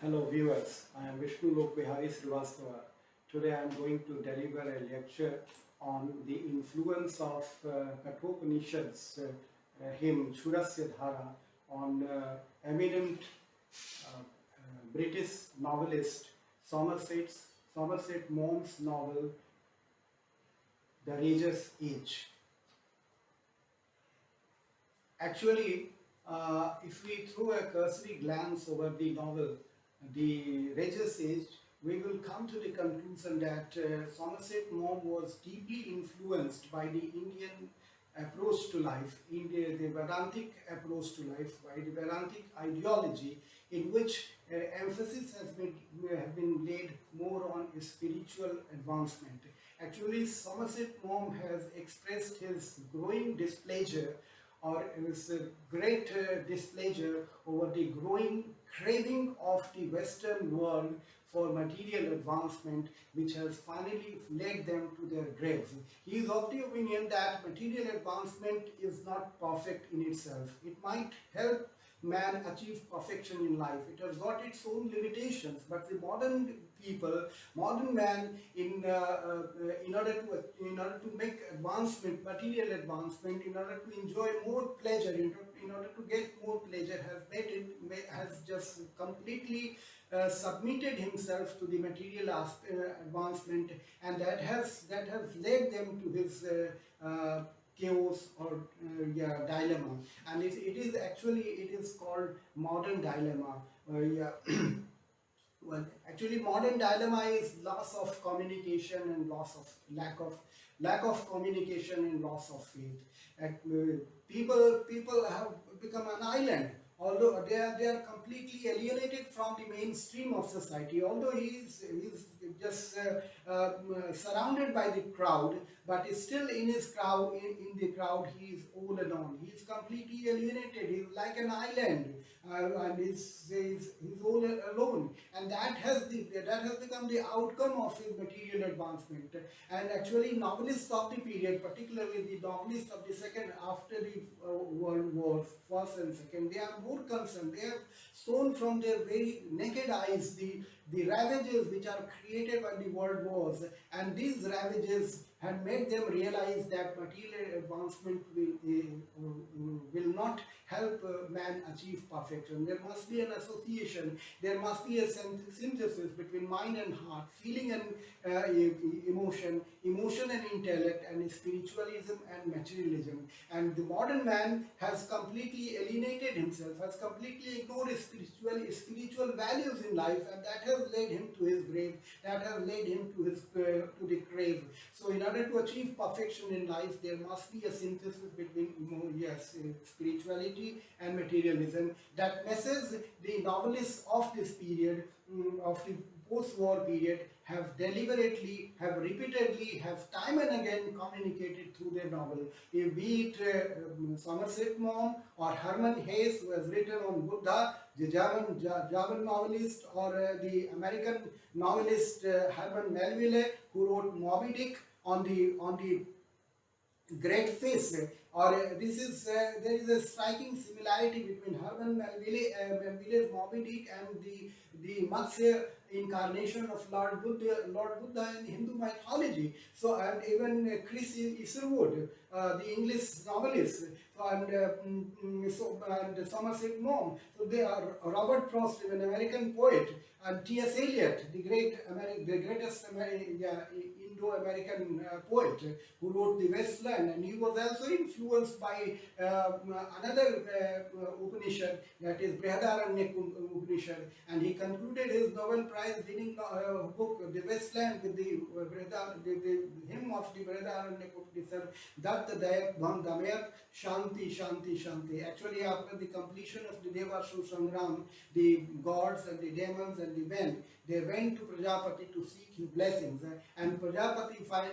Hello viewers, I am Vishnu Lokbihari Srivastava. Today I am going to deliver a lecture on the influence of Kathopanishad's hymn Chhurashya dhara on eminent British novelist Somerset Maugham's novel The Rage's Age. Actually, if we throw a cursory glance over the novel, The Rage's Age, we will come to the conclusion that Somerset Maugham was deeply influenced by the Indian approach to life, the Vedantic approach to life, by the Vedantic ideology, in which emphasis has been laid more on spiritual advancement. Actually, Somerset Maugham has expressed his growing displeasure or his great displeasure over the growing craving of the Western world for material advancement, which has finally led them to their graves. He is of the opinion that material advancement is not perfect in itself. It might help man achieve perfection in life. It has got its own limitations, but the modern man, in order to make advancement, material advancement, in order to enjoy more pleasure, in order to get more pleasure, has just completely submitted himself to the material advancement, and that has led them to his chaos or dilemma. And it is called modern dilemma. Well, actually, modern dilemma is loss of communication and lack of communication and loss of faith. People have become an island, although they are completely alienated from the mainstream of society. Although he's just surrounded by the crowd, but still in the crowd he is all alone. He is completely alienated. He is like an island, and he's all alone. And that has become the outcome of his material advancement. And actually, novelists of the period, particularly the novelists of the second after the World Wars, first and second, they are more concerned. They have shown from their very naked eyes the ravages which are created by the world wars, and these ravages had made them realize that material advancement will not help man achieve perfection. There must be an association, there must be a synthesis between mind and heart, feeling and emotion and intellect, and spiritualism and materialism. And the modern man has completely alienated himself, has completely ignored his spiritual values in life, and that has led him to his grave, that has led him to the grave. So in order to achieve perfection in life, there must be a synthesis between spirituality and materialism. That message the novelists of this period, of the post-war period, have repeatedly, time and again communicated through their novel. Be it Somerset Maugham or Herman Hesse, who has written on Buddha, the German novelist, or the American novelist Herman Melville, who wrote Moby Dick on the Great Fish. Or there is a striking similarity between Herman Melville's Moby Dick and the Matsya incarnation of Lord Buddha in Hindu mythology. So, and even Chris Isherwood, the English novelist, and Somerset Maugham. So they are Robert Frost, an American poet, and T.S. Eliot, the greatest Indo-American poet, who wrote The Westland, and he was also influenced by another Upanishad, that is Brihadaranyaka Upanishad, and he concluded his Nobel Prize-winning book, The Westland, with the hymn of the Brihadaranyaka Upanishad, Datta Dayak Bham Damayat Shanti Shanti Shanti. Actually, after the completion of the Devashu Sangram, the gods and the demons and the men, they went to Prajapati to seek his blessings, and Prajapati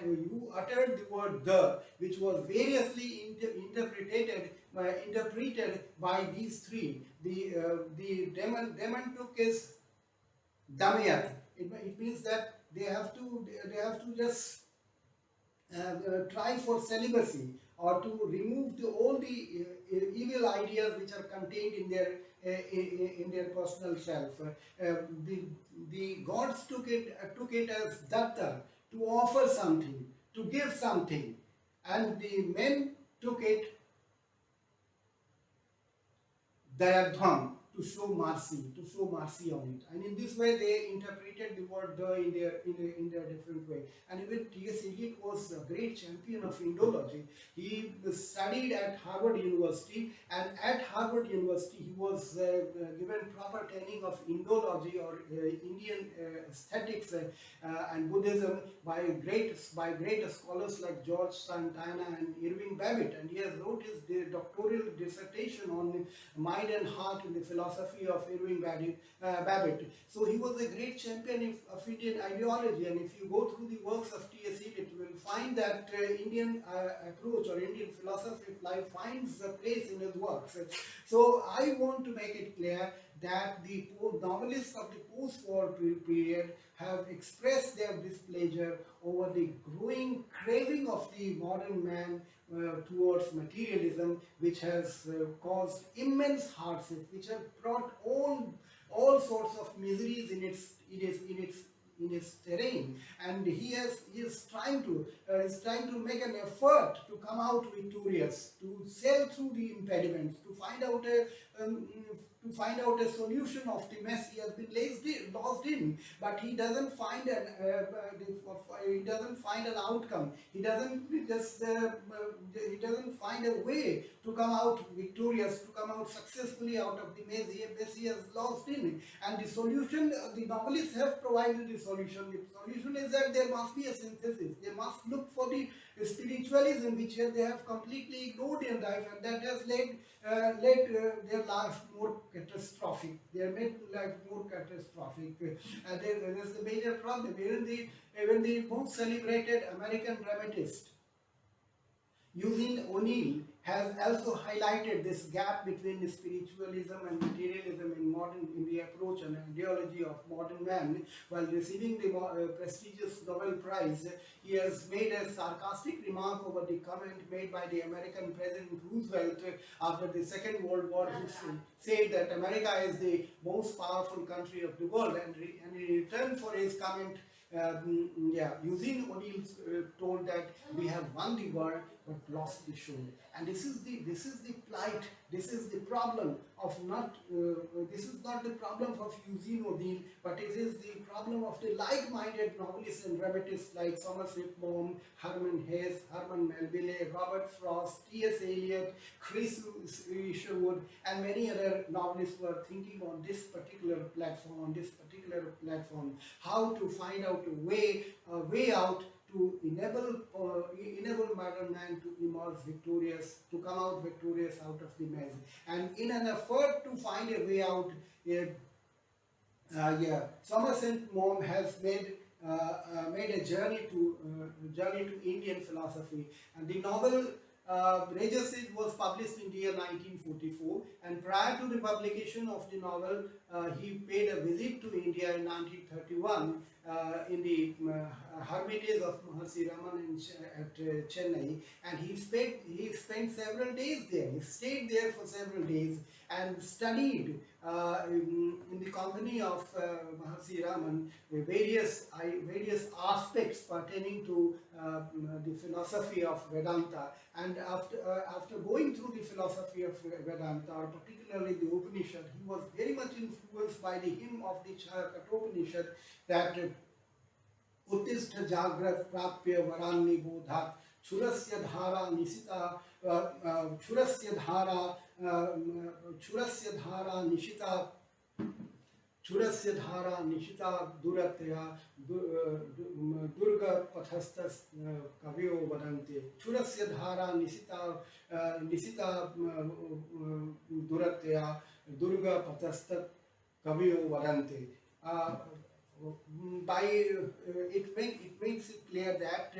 who uttered the word "the," which was variously interpreted by these three. The demon took his Damayat. It means that they have to just try for celibacy, or to remove all the evil ideas which are contained in their in their personal self. The gods took it as datta, to offer something, to give something, and the men took it dayadham, to show mercy on it. And in this way they interpreted the word the in their different way. And even T.S. Eliot was a great champion of Indology. He studied at Harvard University, and at Harvard University he was given proper training of Indology, or Indian aesthetics and Buddhism by great scholars like George Santana and Irving Babbitt. And he has wrote his doctoral dissertation on mind and heart in the philosophy of Irving Babbitt. So he was a great champion of Indian ideology, and if you go through the works of T.S. Eliot, you will find that Indian approach or Indian philosophy of life finds a place in his works. So I want to make it clear that the novelists of the post-war period have expressed their displeasure over the growing craving of the modern man towards materialism, which has caused immense hardship, which have brought all sorts of miseries in its terrain. And he is trying to make an effort to come out victorious, to sail through the impediments, to find out a solution of the mess he has been lost in. But he doesn't find an outcome. He doesn't find a way to come out victorious, to come out successfully out of the mess he has lost in. And the solution, the novelists have provided the solution. The solution is that there must be a synthesis. They must look for the spiritualism which they have completely ignored in life, and that has led their life more catastrophic. They have made life more catastrophic. There's the major problem. Even the most celebrated American dramatist Eugene O'Neill has also highlighted this gap between spiritualism and materialism in the approach and ideology of modern man. While receiving the prestigious Nobel Prize, he has made a sarcastic remark over the comment made by the American President Roosevelt after the Second World War, who said that America is the most powerful country of the world. And in return for his comment, Eugene O'Neill told that we have won the world but lost the show. And this is the plight. This is the problem of this is not the problem of Eugene O'Neill, but it is the problem of the like-minded novelists and dramatists like Somerset Maugham, Herman Hesse, Herman Melville, Robert Frost, T.S. Eliot, Chris Sherwood, and many other novelists who are thinking on this particular platform, how to find out a way out to enable modern man to emerge victorious, to come out victorious out of the mess. And in an effort to find a way out, Somerset Maugham has made a journey to Indian philosophy. And the novel Rajor was published in the year 1944, and prior to the publication of the novel, he paid a visit to India in 1931 in the hermitage of Mahasi Raman at Chennai, and he spent several days there. He stayed there for several days and studied in the company of Mahasi Raman various aspects pertaining to the philosophy of Vedanta. And after going through the philosophy of Vedanta, or particularly the Upanishad, he was very much influenced by the hymn of the Kathopanishad that Uttishta Jagrat Prapya Varanni Bodhat Chhurashya dhara nisita Chhurashya dhara nishita duratya durga pathastas kavyo vadante. Chhurashya dhara nisita duratya durga pathastas kavyo vadante. It makes it clear that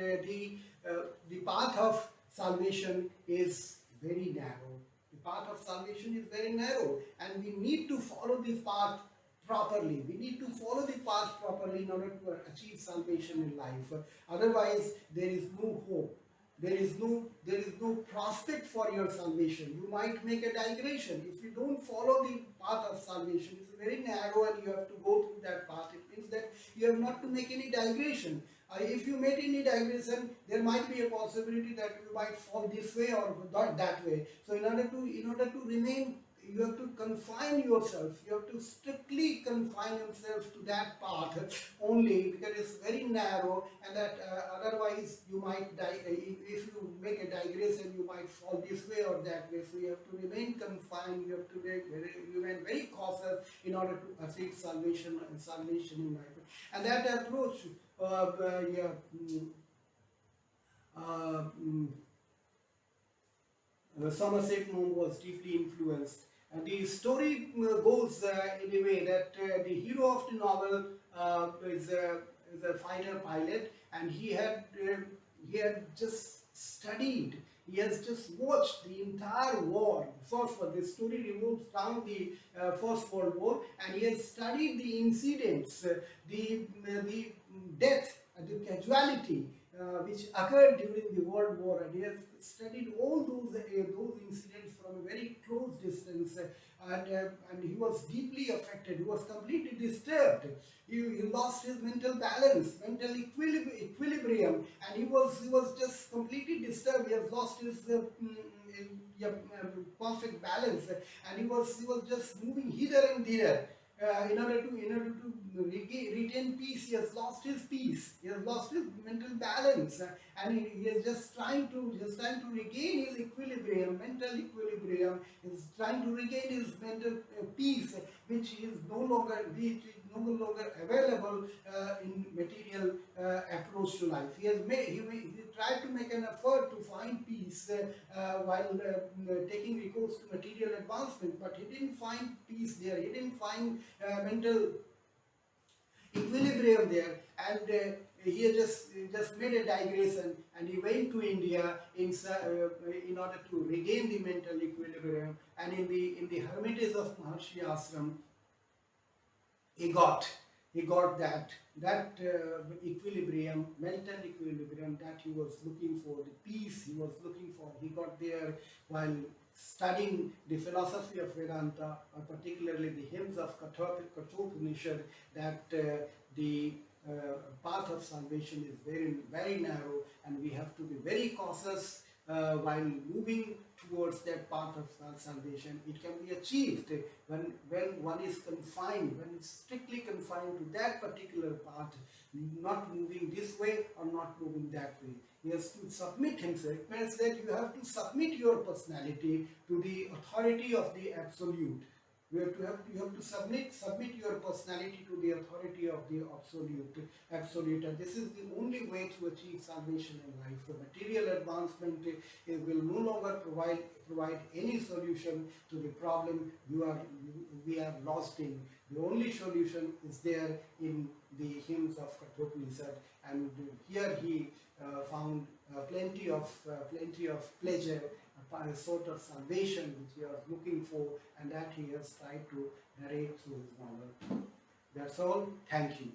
the path of salvation is very narrow. The path of salvation is very narrow, and we need to follow this path properly. We need to follow the path properly in order to achieve salvation in life. Otherwise, there is no hope. there is no prospect for your salvation. You might make a digression if you don't follow the path of salvation. It's very narrow and you have to go through that path. It means that you have not to make any digression. If you make any digression, there might be a possibility that you might fall this way or that way. So in order to remain, you have to confine yourself. You have to strictly confine yourself to that path only, because it's very narrow, and that otherwise you might die. If you make a digression, you might fall this way or that way. So you have to remain confined. You have to remain very cautious in order to achieve salvation in life. And that approach, Somerset Maugham was deeply influenced. And the story goes in a way that the hero of the novel is a fighter pilot, and he had just studied. He has just watched the entire war. The story revolves around the First World War, and he has studied the incidents, the death, the casualty which occurred during the World War, and he has studied all those incidents from a very close distance, and he was deeply affected. He was completely disturbed. He lost his mental balance, mental equilibrium, and he was just completely disturbed. He has lost his perfect balance, and he was just moving hither and thither. In order to retain peace, he has lost his peace. He has lost his mental balance, and he is just trying to regain his equilibrium, mental equilibrium. He is trying to regain his mental peace, which is no longer available in material approach to life. He tried to make an effort to find peace while taking recourse to material advancement, but he didn't find peace there. He didn't find mental equilibrium there, and he just made a digression, and he went to India in order to regain the mental equilibrium. And in the hermitage of Maharishi Ashram, he got that equilibrium, mental equilibrium that he was looking for, the peace he was looking for. He got there while studying the philosophy of Vedanta, or particularly the hymns of Kathopanishad, that the path of salvation is very, very narrow, and we have to be very cautious while moving towards that path of salvation. It can be achieved when one is confined, when it's strictly confined to that particular path, not moving this way or not moving that way. He has to submit himself. It means that you have to submit your personality to the authority of the Absolute. You have to submit your personality to the authority of the absolute, and this is the only way to achieve salvation in life. The material advancement will no longer provide any solution to the problem we are lost in. The only solution is there in the hymns of Kathopanishad, and here he found plenty of pleasure, a sort of salvation which he was looking for, and that he has tried to narrate through his novel. That's all. Thank you.